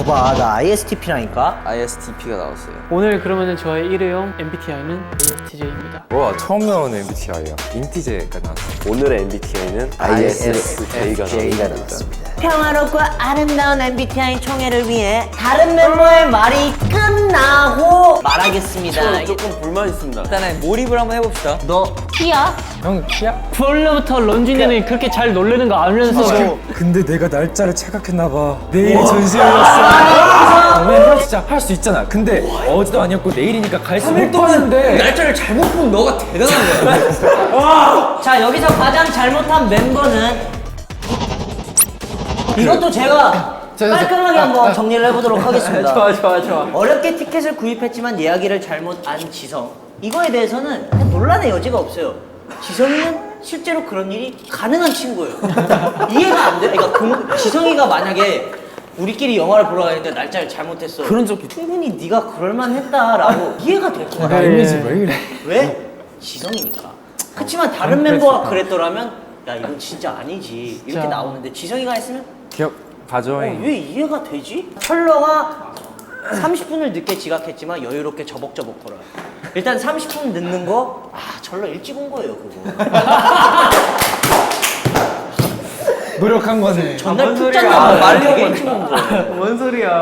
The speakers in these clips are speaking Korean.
거봐, 나 ISTP라니까. ISTP가 나왔어요. 오늘 그러면은 저의 일회용 MBTI는 ISTJ입니다. 와 처음 나오는 MBTI야. 인티제가 나왔어. 오늘의 MBTI는 ISFJ가 나왔습니다. 평화롭고 아름다운 MBTI 총회를 위해 다른 멤버의 말이 끝나고 말하겠습니다. 조금 불만 있습니다. 일단은 몰입을 한번 해봅시다. 너 T야? 형 키야? 원래부터 런쥔이는 그렇게 잘 놀리는 거 알면서도 근데 내가 날짜를 착각했나봐. 내일이 전시회였어. 왜 진짜 할 수 있잖아. 근데 어제도 아니었고 내일이니까 갈 수 못 가는데. 날짜를 잘못 본 너가 대단한 거야. 자, 여기서 가장 잘못한 멤버는 이것도 제가 깔끔하게 한번 정리를 해보도록 하겠습니다. 좋아. 어렵게 티켓을 구입했지만 예약일을 잘못 안 지성. 이거에 대해서는 그냥 논란의 여지가 없어요. 지성이는 실제로 그런 일이 가능한 친구예요. 이해가 안 돼. 그러니까 지성이가 만약에 우리끼리 영화를 보러 가는데 날짜를 잘못했어. 그런 적이 충분히 네가 그럴만했다라고 이해가 될 것 같아. 나 이미지 왜 이래? 왜? 지성이니까. 그렇지만 다른 멤버가 그랬더라면 야 이건 진짜 아니지 이렇게 진짜. 나오는데 지성이가 했으면 기억 봐줘. 왜 이해가 되지? 철러가 30분을 늦게 지각했지만 여유롭게 저벅저벅 걸어요. 일단 30분 늦는 거, 철러 일찍 온 거예요, 그거. 노력한 거네. 전날 푹 잤나 봐요. 말려고 일찍 온 거예요. 뭔 소리야?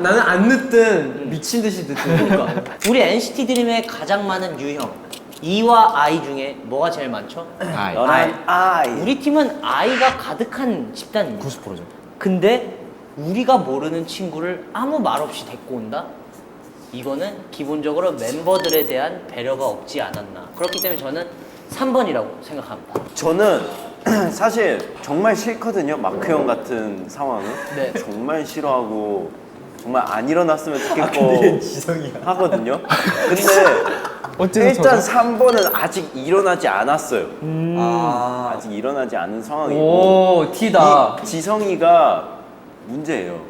나는 안 늦든 미친 듯이 늦든. 그러니까. 우리 NCT 드림의 가장 많은 유형. E와 I 중에 뭐가 제일 많죠? I. 우리 팀은 I가 가득한 집단입니다. 90%죠. 근데 우리가 모르는 친구를 아무 말 없이 데리고 온다? 이거는 기본적으로 멤버들에 대한 배려가 없지 않았나. 그렇기 때문에 저는 3번이라고 생각합니다. 저는 사실 정말 싫거든요. 마크 형 같은 상황은. 네. 정말 싫어하고 정말 안 일어났으면 좋겠고 하거든요. 근데 일단 3번은 아직 일어나지 않았어요. 아직 일어나지 않은 상황이고 오, 티다. 이 지성이가 문제예요.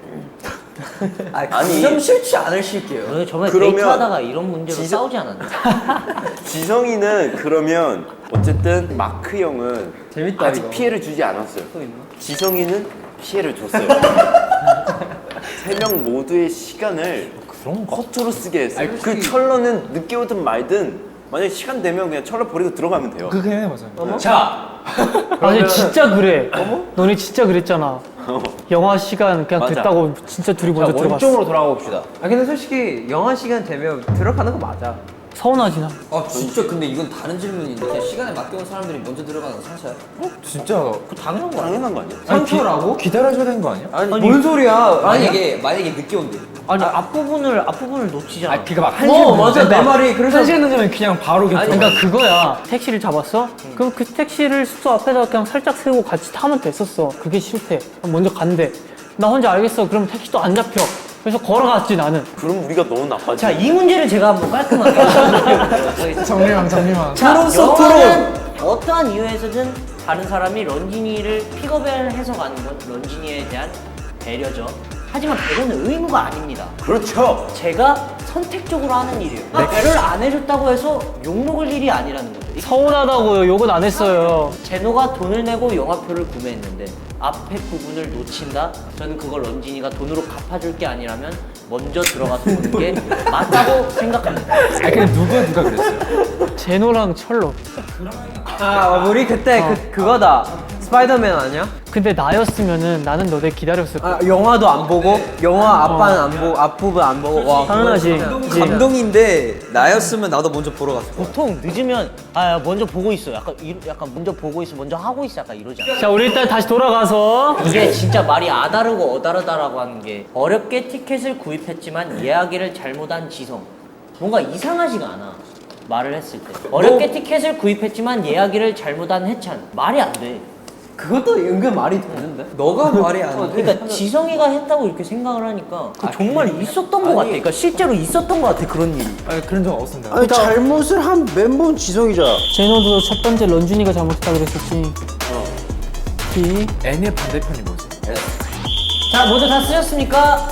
아니, 좀 싫지 않을 실게요. 오늘 정말 그러면 데이트하다가 이런 문제로 지성- 싸우지 않았나? 지성이는 그러면 어쨌든 마크 형은 재밌다, 아직 이거. 피해를 주지 않았어요. 지성이는 피해를 줬어요. 세 명 모두의 시간을 허투루 쓰게 했어요. 그 철러는 늦게 오든 말든 만약에 시간 되면 그냥 철러 버리고 들어가면 돼요. 그게 맞아요. 자, 아니 진짜 그래. 너네 진짜 그랬잖아. 영화 시간 그냥 맞아. 됐다고 진짜 둘이 먼저 들어갔어. 원점으로 돌아가 봅시다. 근데 솔직히 영화 시간 되면 들어가는 거 맞아. 서운하지 나. 진짜 근데 이건 다른 질문인데 그냥 시간에 맞게 온 사람들이 먼저 들어가는 건 상처야? 진짜 당연한 거 아니야? 당연한 거 아니야? 상처라고? 기다려줘야 되는 거 아니야? 아니 뭔 소리야? 만약에 늦게 온대. 아니 앞부분을 놓치잖아. 그니까 막 맞아 내 말이 그래서 한 시간 늦으면 그냥 바로 그냥 그러니까 그거야. 택시를 잡았어? 그럼 그 택시를 숙소 앞에다 그냥 살짝 세우고 같이 타면 됐었어. 그게 싫대. 먼저 간대. 나 혼자 알겠어. 그럼 택시도 안 잡혀. 그래서 걸어갔지 나는. 그럼 우리가 너무 나빠지. 자, 이 문제를 제가 한번 깔끔하게 정리만. 자, 영화는 어떠한 이유에서든 다른 사람이 런쥔이를 픽업해서 가는 건 런쥔이에 대한 배려죠. 하지만 배려는 의무가 아닙니다. 그렇죠. 제가 선택적으로 하는 일이에요. 배려를 안 해줬다고 해서 욕먹을 일이 아니라는 거죠. 서운하다고요. 욕은 안 했어요. 제노가 돈을 내고 영화표를 구매했는데 앞에 부분을 놓친다? 저는 그걸 런쥔이가 돈으로 갚아줄 게 아니라면 먼저 들어가서 보는 게 맞다고 생각합니다. 근데 누가 그랬어요? 제노랑 철로. 우리 그때 그거다. 스파이더맨 아니야? 근데 나였으면은 나는 너네 기다렸을 거야. 영화도 안 보고 영화 아빠는 안 보고 앞부분 안 보고 와 당연하지. 감동인데 나였으면 나도 먼저 보러 갔을 거야. 보통 늦으면 먼저 보고 있어. 약간 먼저 보고 있어. 먼저 하고 있어. 약간 이러잖아. 자, 우리 일단 다시 돌아가서 이게 진짜 말이 아다르고 어다르다라고 하는 게 어렵게 티켓을 구입했지만 예약일을 잘못한 지성. 뭔가 이상하지가 않아. 말을 했을 때. 어렵게 티켓을 구입했지만 예약일을 잘못한 해찬. 말이 안 돼. 그것도 은근 말이 되는데? 너가 말이 안 돼. 그러니까 지성이가 했다고 이렇게 생각을 하니까 정말 있었던 것 같아. 그러니까 실제로 있었던 것 같아 그런 일이. 아니 그런 적 없습니다. 아니 잘못을 한 멤버는 지성이잖아. 제노도 첫 번째 런쥔이가 잘못했다 그랬었지. B. N의 반대편이 뭐지? 자 모두 다 쓰셨습니까?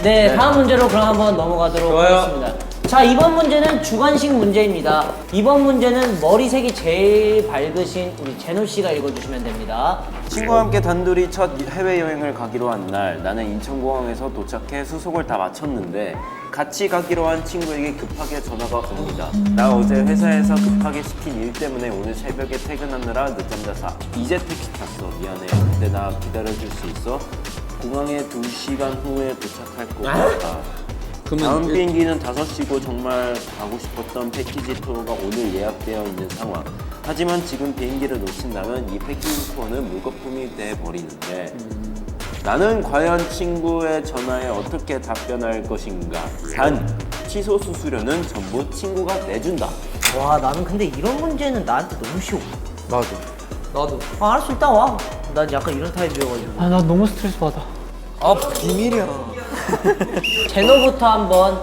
네, 다음 문제로 그럼 한번 넘어가도록 하겠습니다. 자, 이번 문제는 주관식 문제입니다. 이번 문제는 머리색이 제일 밝으신 우리 제노 씨가 읽어주시면 됩니다. 친구와 함께 단둘이 첫 해외여행을 가기로 한 날 나는 인천공항에서 도착해 수속을 다 마쳤는데 같이 가기로 한 친구에게 급하게 전화가 옵니다. 나 어제 회사에서 급하게 시킨 일 때문에 오늘 새벽에 퇴근하느라 늦잠 자서 이제 택시 탔어. 미안해. 근데 나 기다려줄 수 있어? 공항에 2시간 후에 도착할 것 같다. 다음 비행기는 5시고 정말 가고 싶었던 패키지 투어가 오늘 예약되어 있는 상황. 하지만 지금 비행기를 놓친다면 이 패키지 투어는 물거품이 돼버리는데 나는 과연 친구의 전화에 어떻게 답변할 것인가? 단, 취소 수수료는 전부 친구가 내준다. 와, 나는 근데 이런 문제는 나한테 너무 쉬워. 나도. 아, 알았어, 일단 와. 난 약간 이런 타입이어가지고. 아, 나 너무 스트레스 받아. 아 비밀이야. 제노부터 한번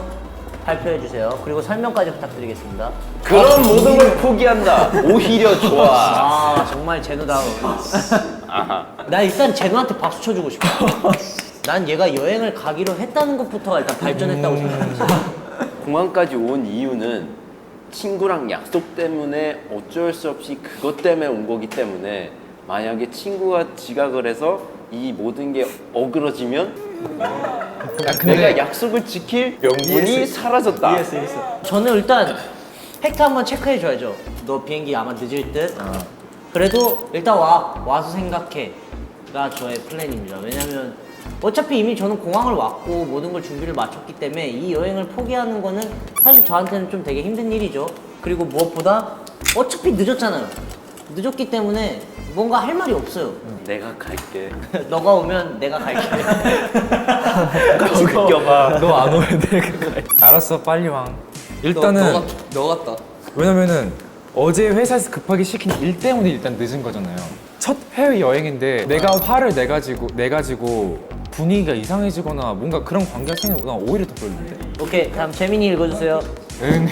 발표해주세요. 그리고 설명까지 부탁드리겠습니다. 그런 모든 걸 포기한다. 오히려 좋아. 아, 정말 제노다운. 나 일단 제노한테 박수 쳐주고 싶어. 난 얘가 여행을 가기로 했다는 것부터가 일단 발전했다고 생각했어. 공항까지 온 이유는 친구랑 약속 때문에 어쩔 수 없이 그것 때문에 온 거기 때문에 만약에 친구가 지각을 해서 이 모든 게 어그러지면 내가 약속을 지킬 명분이 사라졌다. 저는 일단 팩트 한번 체크해줘야죠. 너 비행기 아마 늦을 듯. 그래도 일단 와서 생각해가 저의 플랜입니다. 왜냐면 어차피 이미 저는 공항을 왔고 모든 걸 준비를 마쳤기 때문에 이 여행을 포기하는 거는 사실 저한테는 좀 되게 힘든 일이죠. 그리고 무엇보다 어차피 늦었잖아요. 늦었기 때문에 뭔가 할 말이 없어요. 내가 갈게. 너가 오면 내가 갈게. 같이 느껴봐. 너 안 오면 내가 갈. 알았어, 빨리 와. 일단은 너 같다. 왜냐면은 어제 회사에서 급하게 시킨 일 때문에 일단 늦은 거잖아요. 첫 해외 여행인데 내가 화를 내가지고 분위기가 이상해지거나 뭔가 그런 관계가 생기면 난 오히려 더 별론데. 오케이, 다음 재민이 읽어주세요. 응.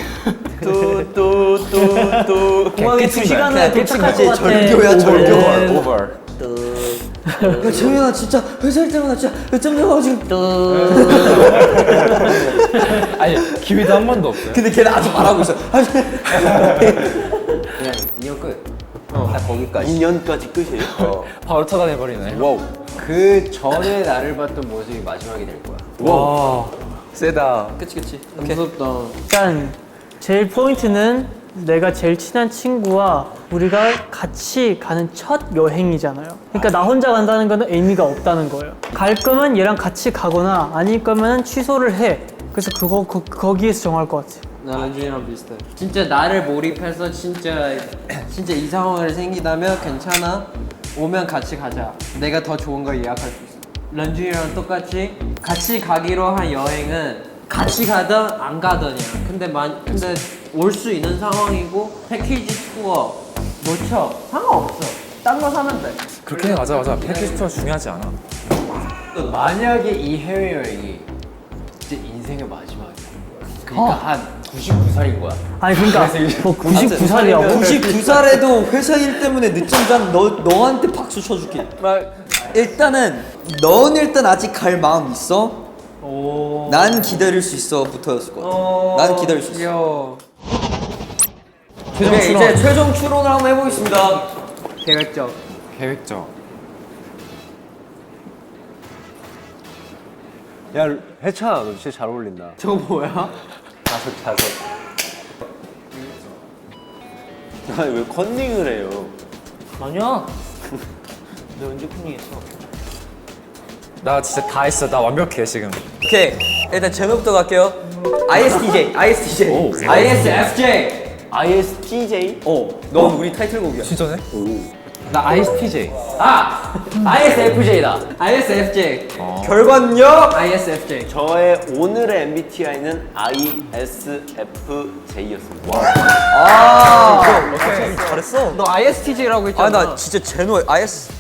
뚜뚜뚜뚜. 공항에 2시간을 도착할 것 같아. 절교야 절교. 오버. 야 재민아 진짜 회사 일 때문에 진짜 늦잠 자가지고. 아니 기회도 한 번도 없어요. 근데 걔는 아직 말하고 있어. 그냥 인연 끝. 딱 거기까지. 2년까지 끝이에요? 바로 차단해버리네. 와우. 그 전에 나를 봤던 모습이 마지막이 될 거야. 와. 세다. 그치. 오케이. 무섭다. 일단 제일 포인트는 내가 제일 친한 친구와 우리가 같이 가는 첫 여행이잖아요. 그러니까 나 혼자 간다는 거는 의미가 없다는 거예요. 갈 거면 얘랑 같이 가거나 아닐 거면 취소를 해. 그래서 거기에서 정할 것 같아. 나는 준이랑 비슷해. 진짜 나를 몰입해서 진짜 이 상황을 생기다면 괜찮아. 오면 같이 가자. 내가 더 좋은 걸 예약할 수 있어. 런쥔이랑 똑같이 같이 가기로 한 여행은 같이 가든 안 가든이야. 근데 올 수 있는 상황이고 패키지 투어 못 쳐. 상관없어. 딴 거 사면 돼. 그렇게 맞아. 패키지 투어 중요하지 않아. 만약에 이 해외여행이 진짜 인생의 마지막이야. 그러니까 한 99살인 거야. 아니 그러니까 뭐 99살이야. 99살에도 회사 일 때문에 늦잠 잔 너한테 박수 쳐줄게. 일단은 넌 일단 아직 갈 마음 있어? 난 기다릴 수 있어 부터였을 것 같아. 난 기다릴 수 있어. 귀여워. 네, 이제 최종 추론을 한번 해보겠습니다. 계획적. 계획적. 야, 해찬아, 너 진짜 잘 어울린다. 저거 뭐야? 자석. 아니 왜 컨닝을 해요? 아니야. 너 언제 컨닝했어? 나 진짜 다 했어. 나 완벽해 지금. 오케이, 일단 제노부터 갈게요. ISTJ. ISFJ. ISTJ? 넌 우리 타이틀곡이야. 진짜네? 나 ISTJ. ISFJ다. ISFJ. 결과는요? ISFJ. 저의 오늘의 MBTI는 ISFJ였습니다. 오케이, 잘했어. 너 ISTJ라고 했잖아. 나 진짜 제노 IS.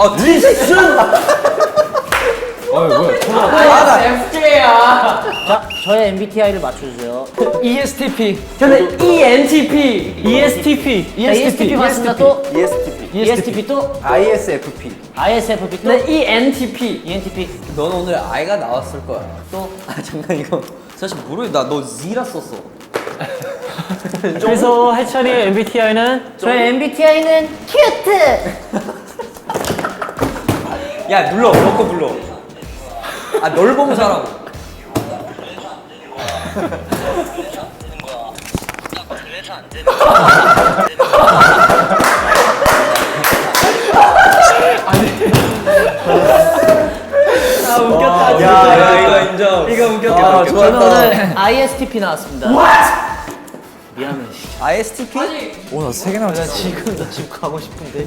ISFJ야. 자, 저의 MBTI를 맞춰주세요. ESTP. 저는 ENTP. ESTP. ESTP 맞습니다. 또 ESTP. ESTP 또 ISFP. ISFP 또 나 ENTP. ENTP 넌 오늘 I가 나왔을 거야. 또 잠깐 이거 사실 모르겠다. 너 Z라 썼어. 그래서 해찬이의 MBTI는 저의 MBTI는 큐트. 야 눌러 너거 눌러. 아 널 보면서 하라고. 아 웃겼다. 야 이거 인정. 이거 웃겼다. 아 저는 좋았다. 오늘 ISTP 나왔습니다. 미안해. ISTP? 오나 3개 나왔어. 나 집 가고 싶은데.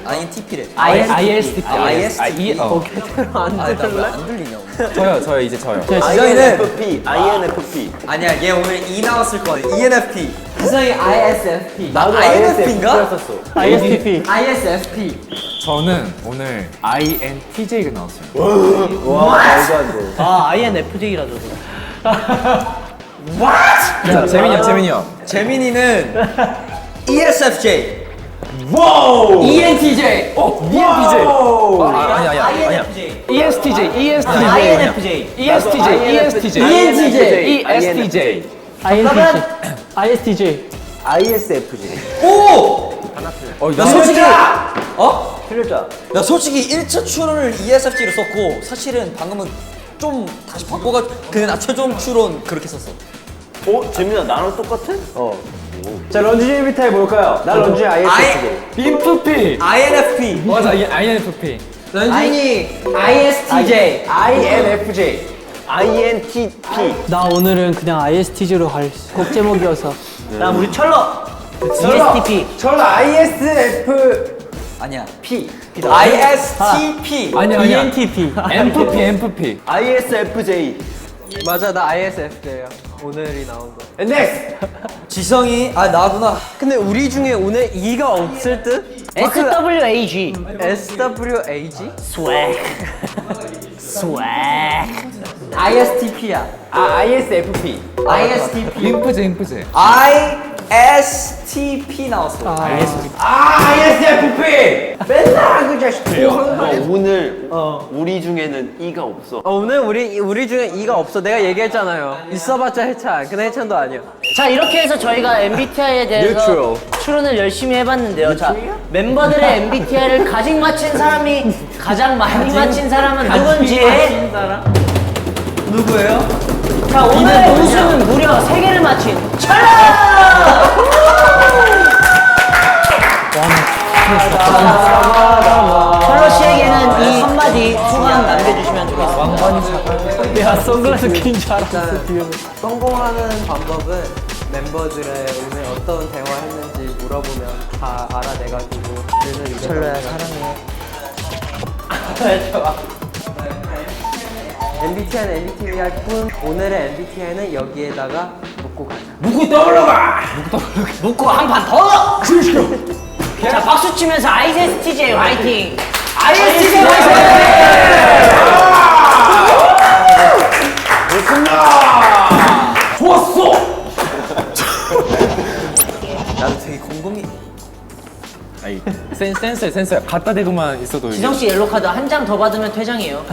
INTP래. ISTP. ISTP. 안 들을래? 안 들리냐 오늘. 저요 이제 저요. 지성이는 INFP. 아니야 얘 오늘 E 나왔을 거야. ENFP. 지성이 ISFP. 나도 INFP인가? 썼어. ISTP. ISFP. 저는 오늘 INTJ가 나왔어요. 와 말도 안 돼. 아 INFJ라서. 자, 재민이 형. 재민이는 ESFJ. ENTJ. ENTJ. 아니야. ESTJ. INFJ. ESTJ. ENTJ. ESTJ. ISTJ. ISFJ. 오! 나 솔직히 틀렸잖아. 나 솔직히 1차 추론을 ESFJ로 썼고 사실은 방금은 좀 다시 바꿔가지고 그냥 최종 추론 그렇게 썼어. 재민아 나랑 똑같아? 자 런쥔이 MBTI 뭘까요? 나 런쥔이 ISFJ. INFP. INFP. 맞아, INFP. 런쥔이 ISTJ. INFJ. INTP. 나 오늘은 그냥 ISTJ로 갈 곡 제목이어서. 다음 우리 철러. ESTP. 저는 ISF. 아니야. P. ISTP. 아니야. ENTP. MFP. ISFJ. 맞아 나 ISFJ야. 오늘이 나온 거. 넥스트. 지성이 나구나. 근데 우리 중에 오늘 E가 없을 듯? SWAG. SWAG? swag. swag. ISTP야. ISFP. ISTP. 인프제. ISTP 나왔어. ISFP. 맨날 그 자식. 오늘 우리 중에는 E가 없어. 오늘 우리 중에 E가 없어. 내가 얘기했잖아요. 있어봤자 해찬. 근데 해찬도 아니야. 자 이렇게 해서 저희가 MBTI에 대해서 추론을 열심히 해봤는데요. 자 멤버들의 MBTI를 가장 맞힌 사람이 가장 많이 맞힌 사람은 누군지. 누구예요? 자 오늘의 우승은 무려 3개를 맞힌 철러. 철러 씨에게는 이 한마디 소감 남겨주시면 좋겠습니다. 야 선글라스 낀 줄 알았어 뒤에. 성공하는 방법은 멤버들의 오늘 어떤 대화했는지 물어보면 다 알아내가지고 철로야 사랑해. MBTI는 MBTI 할 뿐 오늘의 MBTI는 여기에다가 묶고 가자. 묶고 한 판 더. 자 박수 치면서 ISTJ 화이팅. ISTJ 화이팅. 나도 되게 곰곰이. 아이, 센서야. 갖다 대고만 있어도 이게. 지성 씨 옐로 카드 한 장 더 받으면 퇴장이에요.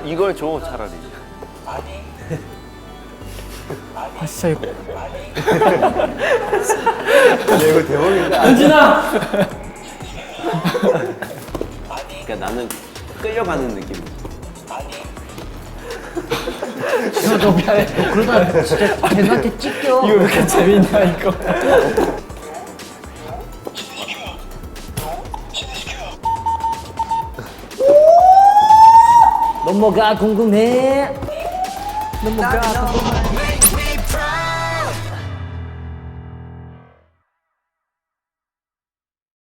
이걸 줘 차라리. 아 진짜 이거. 이거 대박이다. 은진아. 그러니까 나는 끌려가는 느낌. 너 그러다 진짜 걔한테 찢겨. 이거 왜 이렇게 재밌냐 이거. 넌 뭐가 궁금해? 넌 뭐가